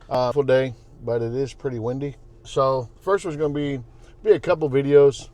Full day, but it is pretty windy. So first one's going to be a couple videos.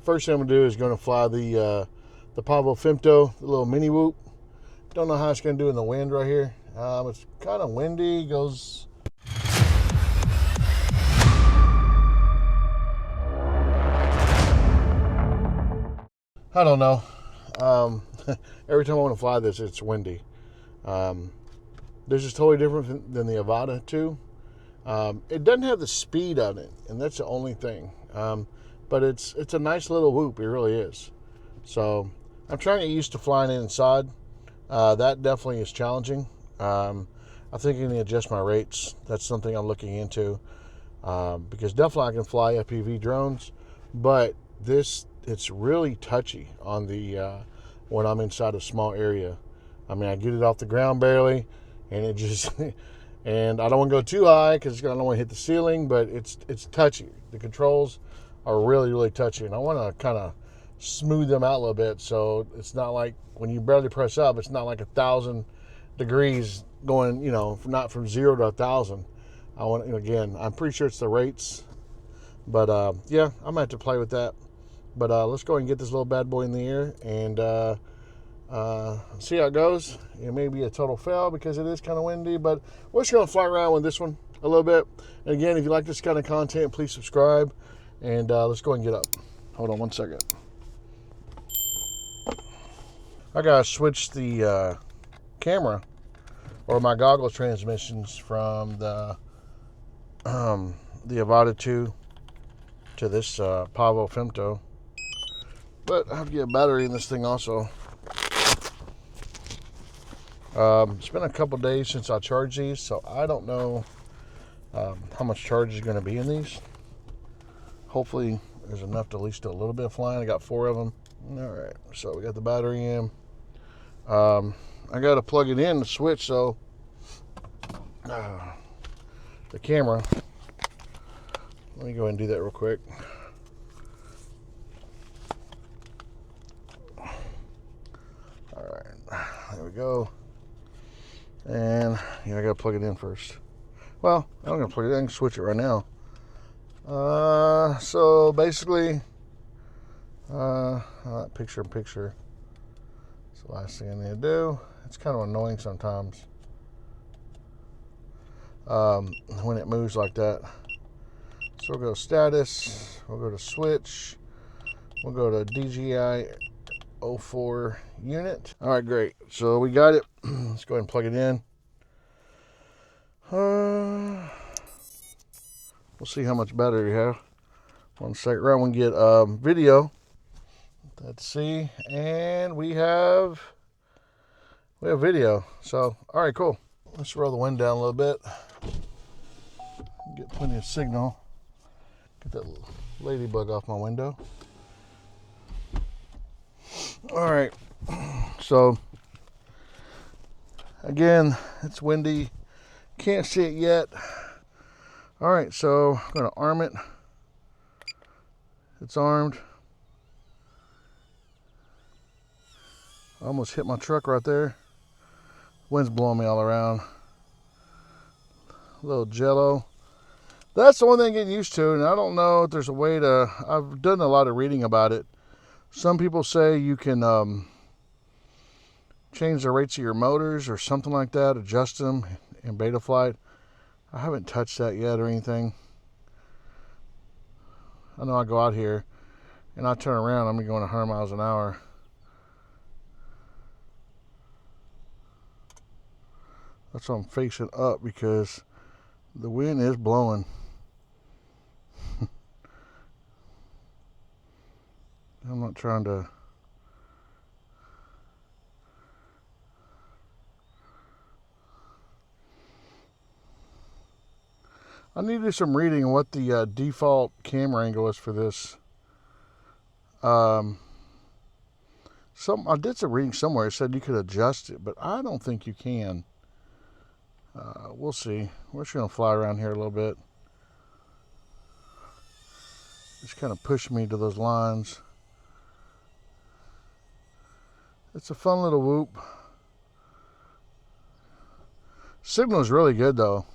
First thing I'm going to do is going to fly the Pavo Femto, the little Mini Whoop. Don't know how it's going to do in the wind right here. It's kind of windy. Goes. I don't know. Every time I want to fly this, it's windy. This is totally different than the Avata 2. It doesn't have the speed on it, and that's the only thing. But it's a nice little whoop. It really is. So I'm trying to get used to flying inside. That definitely is challenging. I think I need to adjust my rates. That's something I'm looking into. Because definitely I can fly FPV drones, but it's really touchy on the when I'm inside a small area. I mean, I get it off the ground barely, and it just and I don't want to go too high because I don't want to hit the ceiling, but it's touchy. The controls are really, really touchy, and I want to kind of smooth them out a little bit so it's not like when you barely press up, it's not like 1,000 degrees going, not from 0 to 1,000. I want, again, I'm pretty sure it's the rates, but yeah, I'm gonna have to play with that. But let's go and get this little bad boy in the air and see how it goes. It may be a total fail because it is kind of windy, but we're just gonna fly around with this one a little bit. And again, if you like this kind of content, please subscribe, and let's go and get up. Hold on one second. I gotta switch the camera or my Goggle transmissions from the Avata 2 to this Pavo Femto. But I have to get a battery in this thing also. It's been a couple days since I charged these, so I don't know how much charge is going to be in these. Hopefully there's enough to at least do a little bit of flying. I got 4 of them. All right, so we got the battery in. I got to plug it in, the switch, so the camera. Let me go ahead and do that real quick. All right, there we go. And yeah, I gotta plug it in first. Well, I'm gonna plug it in, I can switch it right now. So basically, picture in picture. It's the last thing I need to do. It's kind of annoying sometimes when it moves like that. So we'll go to status, we'll go to switch, we'll go to DJI 04 unit. All right, great. So we got it. Let's go ahead and plug it in. We'll see how much battery we have. 1 second. Right, we can get video. Let's see, and we have video. So, all right, cool. Let's roll the wind down a little bit. Get plenty of signal. Get that ladybug off my window. All right, so again, it's windy. Can't see it yet. All right, so I'm gonna arm it. It's armed. I almost hit my truck right there. Wind's blowing me all around. A little jello. That's the one thing I'm getting used to, and I don't know if there's a way to, I've done a lot of reading about it. Some people say you can change the rates of your motors or something like that, adjust them in beta flight. I haven't touched that yet or anything. I know I go out here and I turn around, I'm going 100 miles an hour. That's why I'm facing up, because the wind is blowing. I'm not trying to. I need to do some reading on what the default camera angle is for this. I did some reading somewhere. It said you could adjust it, but I don't think you can. We'll see. We're just going to fly around here a little bit. Just kind of push me to those lines. It's a fun little whoop. Signal is really good though.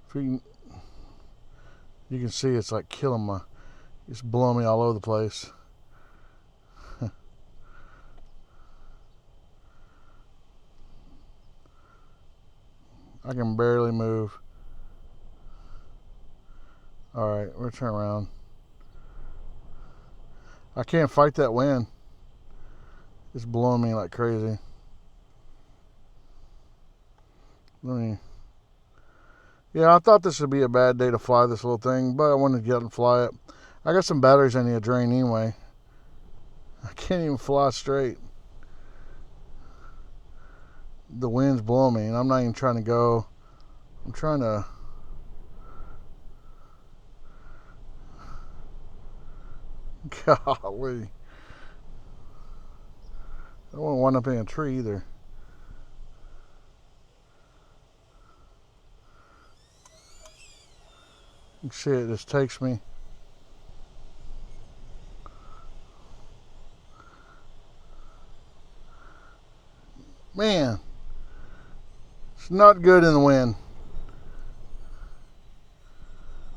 If you can see it's like killing my, it's blowing me all over the place. I can barely move. Alright, we're turn around. I can't fight that wind. It's blowing me like crazy. Yeah, I thought this would be a bad day to fly this little thing, but I wanted to get out and fly it. I got some batteries I need to drain anyway. I can't even fly straight. The wind's blowing me, and I'm not even trying to go. I'm trying to... Golly. I don't want to wind up in a tree either. You can see it just takes me. Man, it's not good in the wind.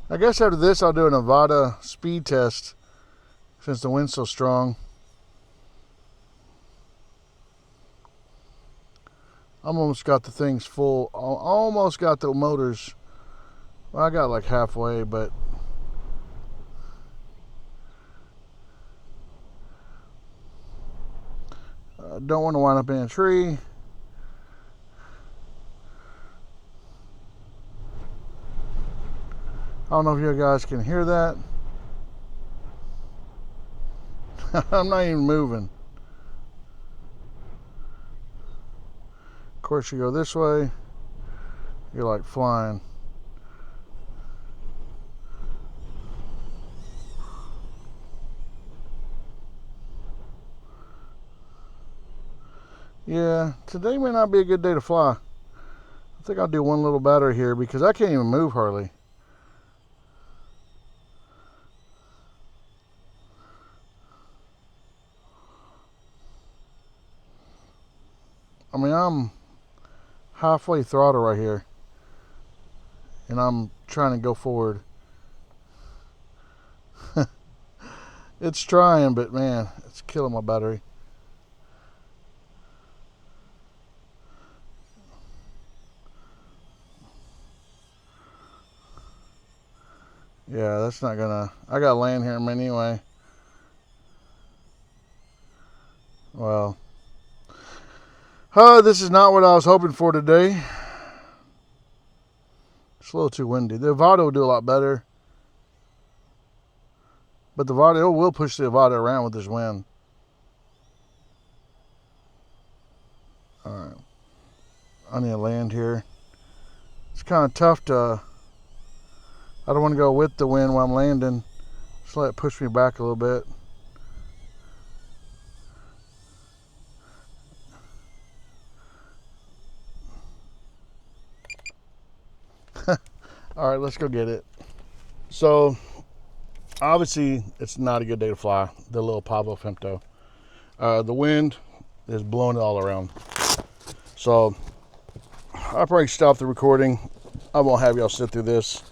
I guess after this I'll do a Nevada speed test since the wind's so strong. I'm almost got the things full. Almost got the motors. Well, I got like halfway, but I don't want to wind up in a tree. I don't know if you guys can hear that. I'm not even moving. Of course, you go this way, you're like flying. Yeah, today may not be a good day to fly. I think I'll do one little battery here because I can't even move hardly. I mean, I'm halfway throttle right here, and I'm trying to go forward. It's trying, but man, it's killing my battery. Yeah, that's not gonna... I gotta land here in a minute anyway. Well, this is not what I was hoping for today. It's a little too windy. The Avata will do a lot better. But the Avata will push the Avata around with this wind. Alright. I need to land here. It's kind of tough to... I don't want to go with the wind while I'm landing. Just let it push me back a little bit. Alright, let's go get it. So, obviously, it's not a good day to fly the little Pavo Femto. The wind is blowing it all around. So, I'll probably stop the recording. I won't have y'all sit through this.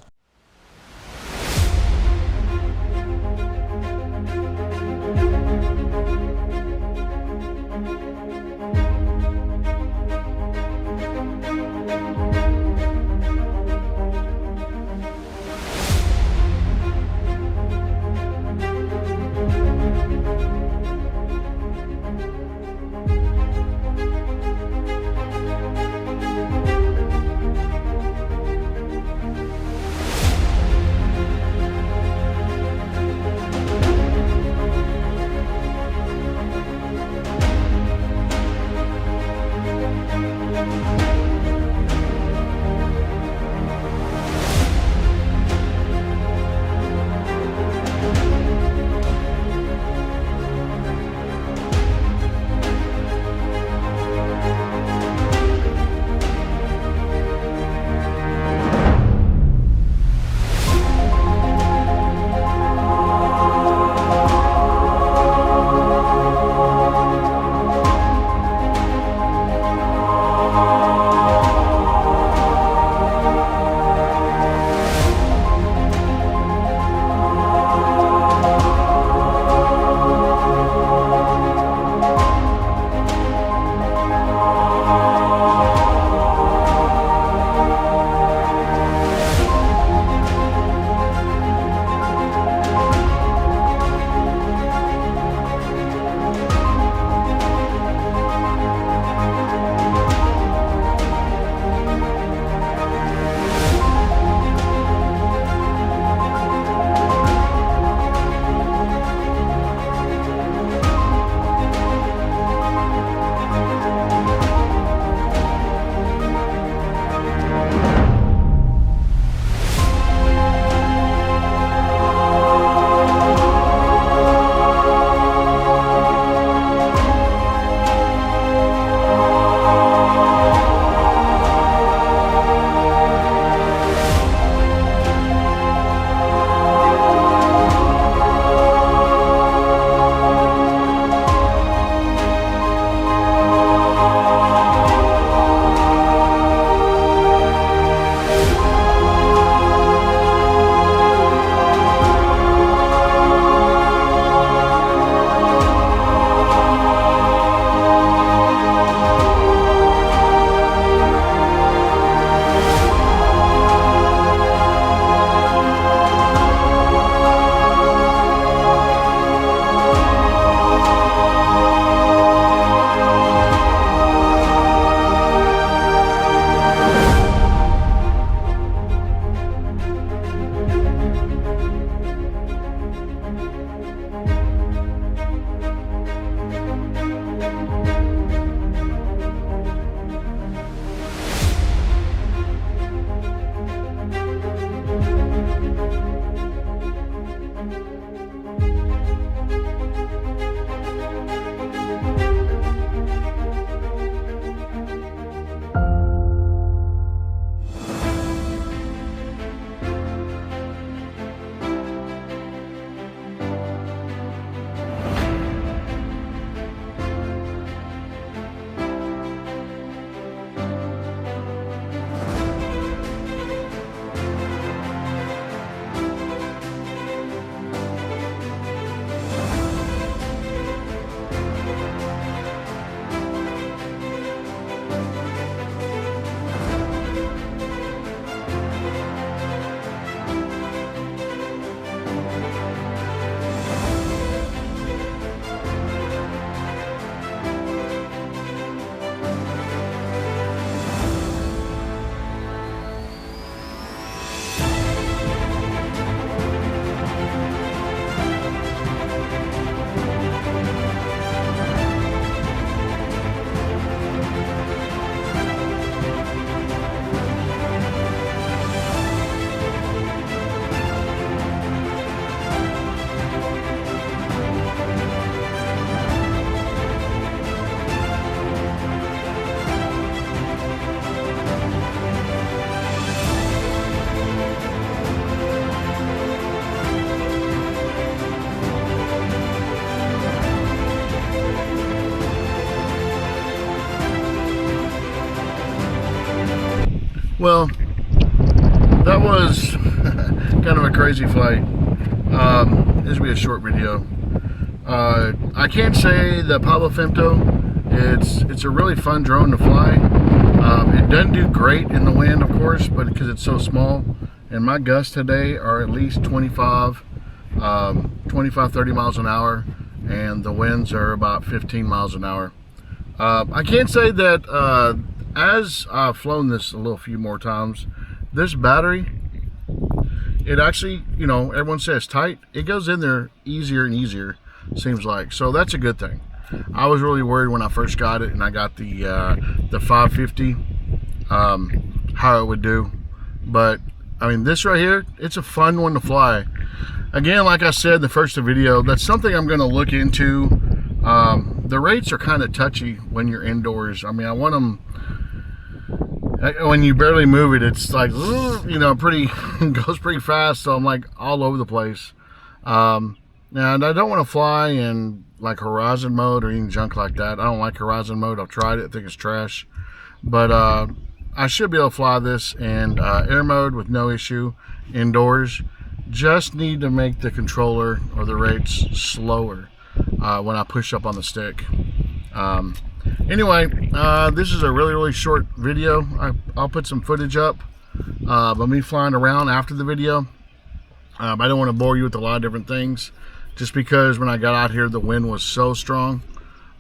Well, that was kind of a crazy flight. This will be a short video. I can't say the Pavo Femto, it's a really fun drone to fly. It doesn't do great in the wind, of course, but because it's so small. And my gusts today are at least 25, 30 miles an hour, and the winds are about 15 miles an hour. I can say that as I've flown this a few more times, this battery, it actually, you know, everyone says tight. It goes in there easier and easier, seems like. So that's a good thing. I was really worried when I first got it and I got the 550, how it would do. But I mean, this right here, it's a fun one to fly. Again, like I said in the first video, that's something I'm going to look into. The rates are kind of touchy when you're indoors. I mean, I want them, when you barely move it, it's like, you know, goes pretty fast. So I'm like all over the place. And I don't want to fly in like horizon mode or any junk like that. I don't like horizon mode. I've tried it. I think it's trash. But I should be able to fly this in air mode with no issue indoors. Just need to make the controller or the rates slower when I push up on the stick. Anyway, this is a really short video. I'll put some footage up of me flying around after the video. I don't want to bore you with a lot of different things, just because when I got out here the wind was so strong.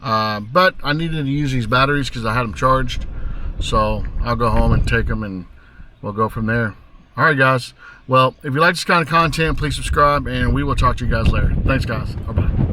But I needed to use these batteries because I had them charged. So I'll go home and take them and we'll go from there. All right, guys. Well, if you like this kind of content, please subscribe and we will talk to you guys later. Thanks, guys. Bye-bye.